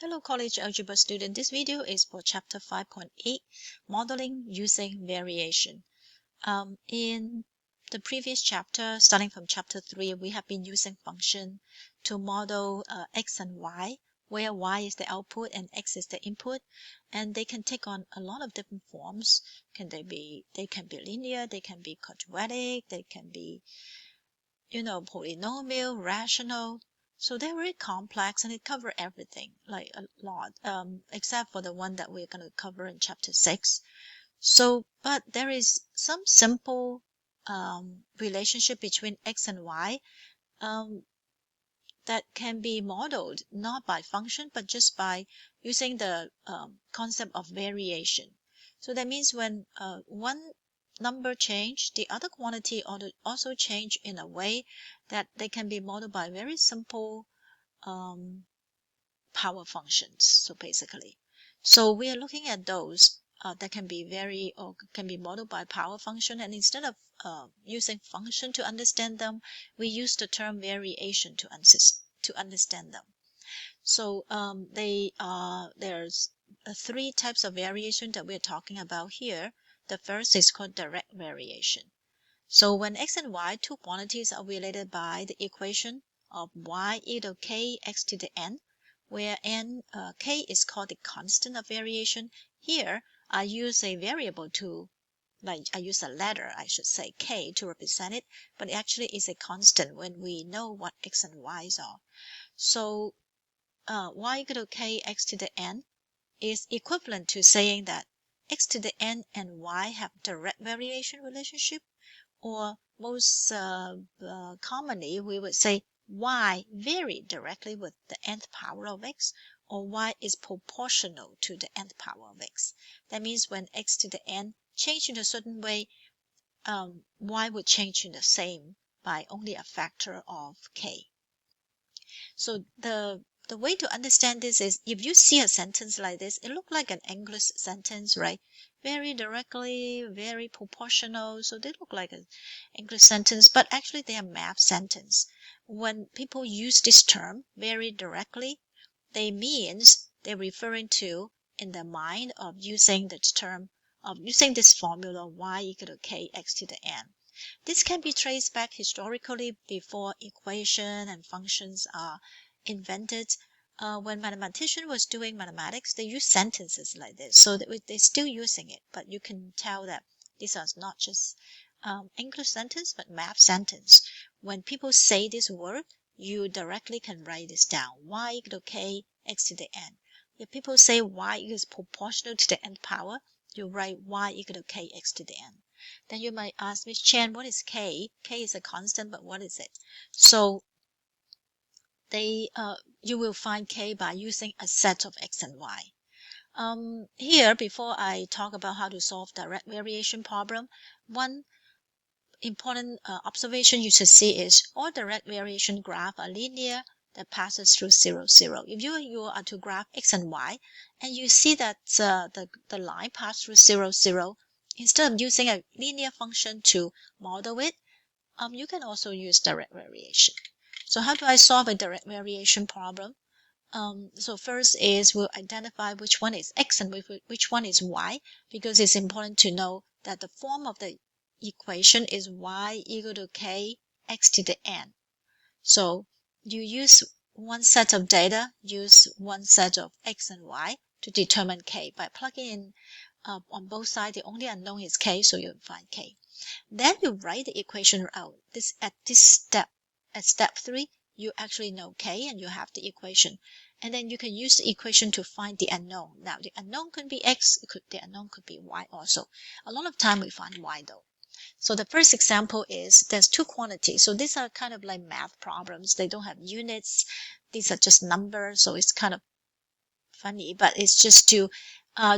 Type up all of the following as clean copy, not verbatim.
Hello college algebra student, this video is for chapter 5.8, modeling using variation. In the previous chapter, starting from chapter 3, we have been using function to model x and y, where y is the output and x is the input, and they can take on a lot of different forms. They can be linear, they can be quadratic, they can be polynomial, rational. So they're very complex and it covers everything, like a lot, except for the one that we're going to cover in chapter 6. So, but there is some simple relationship between x and y that can be modeled not by function, but just by using the concept of variation. So that means when one number change, the other quantity also change in a way that they can be modeled by very simple power functions. So basically, so we are looking at those that can be modeled by power function, and instead of using function to understand them, we use the term variation to understand them. So there's three types of variation that we're talking about here. The first is called direct variation. So when x and y, two quantities, are related by the equation of y equal k x to the n, where k is called the constant of variation. Here I use a variable I use a letter, I should say, k, to represent it, but it actually is a constant when we know what x and y's are. So y equal to k x to the n is equivalent to saying that x to the n and y have direct variation relationship, or most commonly we would say y vary directly with the nth power of x, or y is proportional to the nth power of x. That means when x to the n change in a certain way, y would change in the same by only a factor of k. So the way to understand this is, if you see a sentence like this, it looks like an English sentence, right? Very directly, very proportional. So they look like an English sentence, but actually they are math sentence. When people use this term very directly, they means they're referring to, in their mind, of using the term of using this formula y equal to k x to the n. This can be traced back historically before equation and functions are invented. When mathematician was doing mathematics, they used sentences like this, so that they're still using it, but you can tell that these are not just English sentence but math sentence. When people say this word, you directly can write this down: y equal to k x to the n. If people say y is proportional to the nth power, you write y equal to k x to the n. Then you might ask, Miss Chen, what is k? K is a constant, but what is it? So you will find k by using a set of x and y. Here, before I talk about how to solve direct variation problem, one important observation you should see is all direct variation graph are linear that passes through 0, 0. If you are to graph x and y, and you see that the line passed through 0, 0, instead of using a linear function to model it, you can also use direct variation. So how do I solve a direct variation problem? So first is we'll identify which one is x and which one is y, because it's important to know that the form of the equation is y equal to k x to the n. So you use one set of data, use one set of x and y to determine k. By plugging in on both sides, the only unknown is k, so you'll find k. Then you write the equation out. At step 3, you actually know k and you have the equation. And then you can use the equation to find the unknown. Now, the unknown could be x, the unknown could be y also. A lot of time we find y though. So the first example is there's two quantities. So these are kind of like math problems. They don't have units. These are just numbers. So it's kind of funny, but it's just to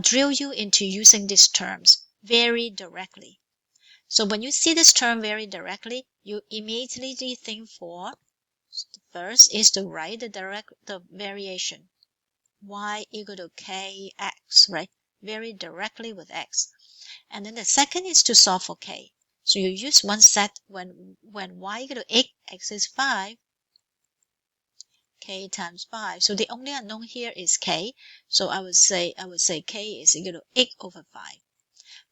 drill you into using these terms very directly. So when you see this term very directly, you immediately think for, the first is to write the variation. Y equal to kx, right? Very directly with x. And then the second is to solve for k. So you use one set when y equal to 8, x is 5, k times 5. So the only unknown here is k. So I would say k is equal to 8 over 5.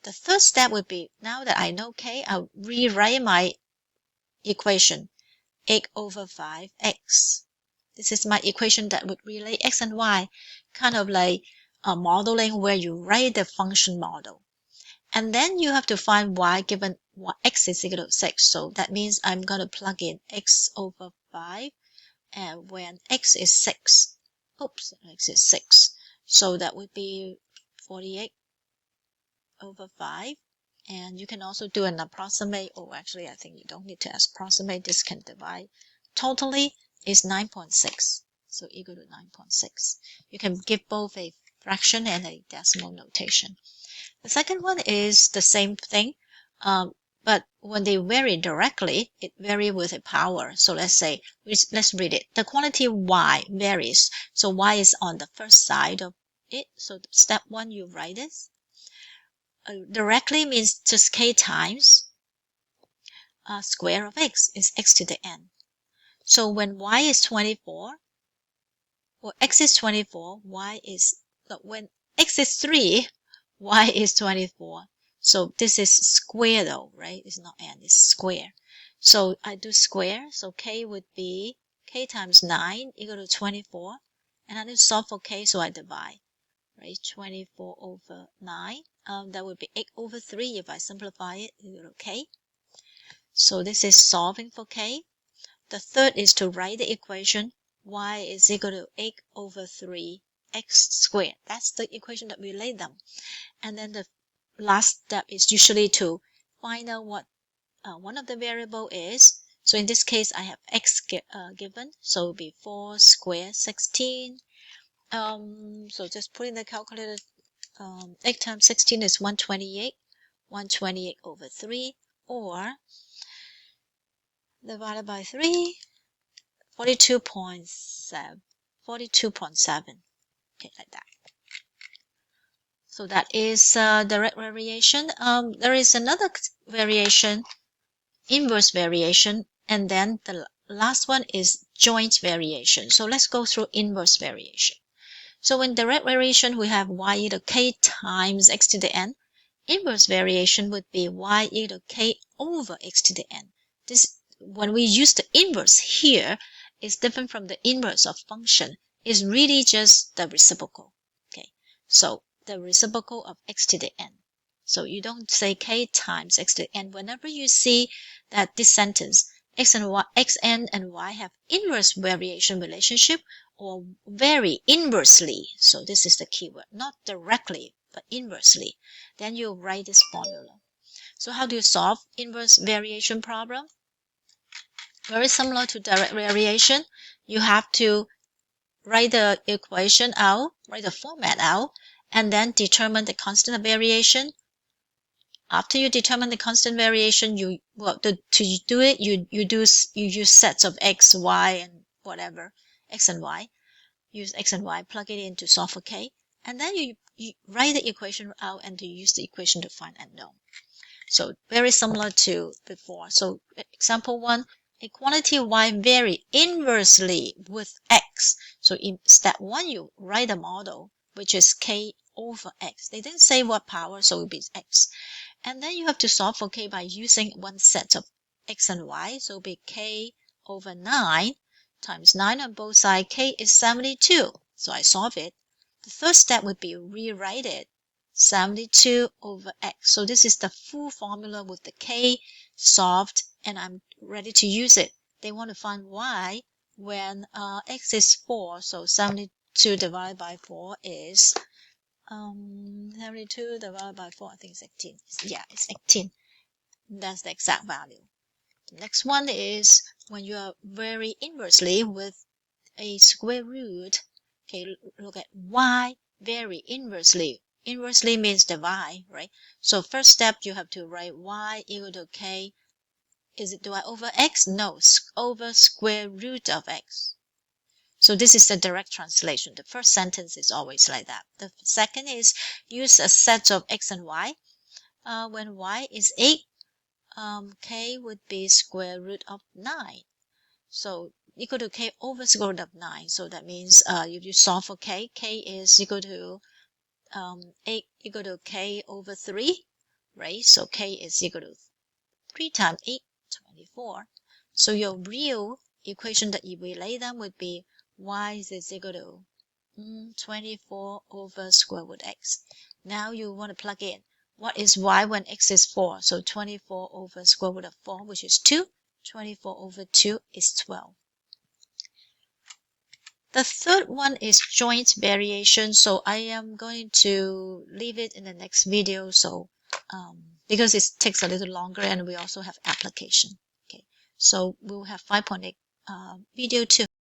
The third step would be, now that I know k, I'll rewrite my equation, 8 over 5x. This is my equation that would relate x and y, kind of like a modeling where you write the function model. And then you have to find y given x is equal to 6. So that means I'm going to plug in x over 5. And when x is 6, x is 6. So that would be 48 over 5. And you can also do an approximate, or actually I think you don't need to approximate, this can divide. Totally is 9.6, so equal to 9.6. You can give both a fraction and a decimal notation. The second one is the same thing, but when they vary directly, it varies with a power. So let's read it. The quantity y varies, so y is on the first side of it. So step 1, you write this. Directly means just k times square of x is x to the n. So when y is 24, or x is 24, when x is 3, y is 24. So this is square though, right? It's not n, it's square. So I do square, so k would be k times 9 equal to 24. And I need to solve for k, so I divide, right? 24 over 9. That would be 8 over 3 if I simplify it, equal to k. So this is solving for k. The third is to write the equation y is equal to 8 over 3 x squared. That's the equation that we laid them. And then the last step is usually to find out what one of the variable is. So in this case, I have x given, so it will be 4 squared 16. So just put in the calculator. 8 times 16 is 128. 128 over 3, or divided by 3, 42.7. 42.7. Okay, like that. So that is direct variation. There is another variation, inverse variation, and then the last one is joint variation. So let's go through inverse variation. So in direct variation, we have y equal to k times x to the n. Inverse variation would be y equal to k over x to the n. This, when we use the inverse here, is different from the inverse of function. It's really just the reciprocal. Okay, so the reciprocal of x to the n. So you don't say k times x to the n. Whenever you see that this sentence, xn and y have inverse variation relationship, or vary inversely, so this is the keyword, not directly but inversely, then you write this formula. So how do you solve inverse variation problem? Very similar to direct variation. You have to write the equation out, write the format out, and then determine the constant of variation. After you determine the constant variation, to do it, you use sets of x, y, and whatever, x and y. Use x and y, plug it in to solve for k, and then you write the equation out and you use the equation to find unknown. So very similar to before. So example 1, a quantity y vary inversely with x. So in step 1, you write a model, which is k over x. They didn't say what power, so it will be x. And then you have to solve for k by using one set of x and y. So it will be k over 9 times 9 on both sides. K is 72. So I solve it. The third step would be rewrite it. 72 over x. So this is the full formula with the k solved, and I'm ready to use it. They want to find y when x is 4. So 72 divided by 4 is 72 divided by 4, I think it's 18. Yeah, it's 18. That's the exact value. The next one is when you are very inversely with a square root. Okay, look at y very inversely. Inversely means divide, right? So first step, you have to write y equal to k. Is it divide over x? No, over square root of x. So this is the direct translation. The first sentence is always like that. The second is use a set of x and y. When y is 8, k would be square root of 9. So equal to k over square root of 9. So that means if you solve for k is equal to 8 equal to k over 3, right? So k is equal to 3 times 8, 24. So your real equation that you relate them would be y is equal to 24 over square root x. Now you want to plug in what is y when x is 4. So 24 over square root of 4, which is 2. 24 over 2 is 12. The third one is joint variation. So I am going to leave it in the next video. So because it takes a little longer and we also have application. Okay, so we'll have 5.8 video 2.